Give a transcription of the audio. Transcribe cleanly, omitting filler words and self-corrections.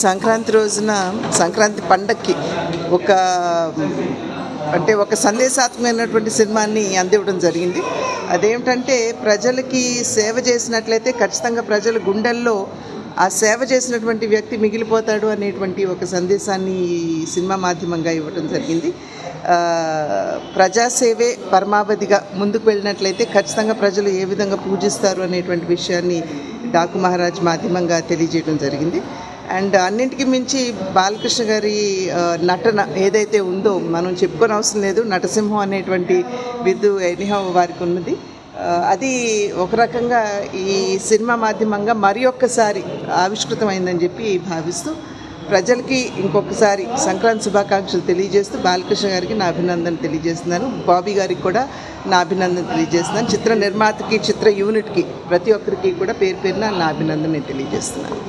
సంక్రాంతి రోజున సంక్రాంతి పండక్కి ఒక సందేశాత్మకమైనటువంటి సినిమాని అందివ్వడం జరిగింది. అదేమిటంటే ప్రజలకి సేవ చేసినట్లయితే ఖచ్చితంగా ప్రజల గుండెల్లో ఆ సేవ చేసినటువంటి వ్యక్తి మిగిలిపోతాడు అనేటువంటి ఒక సందేశాన్ని సినిమా మాధ్యమంగా ఇవ్వడం జరిగింది. ప్రజాసేవే పరమావధిగా ముందుకు వెళ్ళినట్లయితే ఖచ్చితంగా ప్రజలు ఏ విధంగా పూజిస్తారు అనేటువంటి విషయాన్ని డాకు మహారాజ్ మాధ్యమంగా తెలియజేయడం జరిగింది. అండ్ అన్నింటికి మించి బాలకృష్ణ గారి నటన ఏదైతే ఉందో మనం చెప్పుకొని అవసరం లేదు. నటసింహం అనేటువంటి బిరుదు ఎనీహౌ వారికి ఉన్నది. అది ఒక రకంగా ఈ సినిమా మాధ్యమంగా మరి ఒక్కసారి ఆవిష్కృతమైందని చెప్పి భావిస్తూ ప్రజలకి ఇంకొకసారి సంక్రాంతి శుభాకాంక్షలు తెలియజేస్తూ బాలకృష్ణ గారికి నా అభినందన తెలియజేస్తున్నాను. బాబీ గారికి కూడా నా అభినందన తెలియజేస్తున్నాను. చిత్ర నిర్మాతకి, చిత్ర యూనిట్కి, ప్రతి ఒక్కరికి కూడా పేరు పేరున నా అభినందన తెలియజేస్తున్నాను.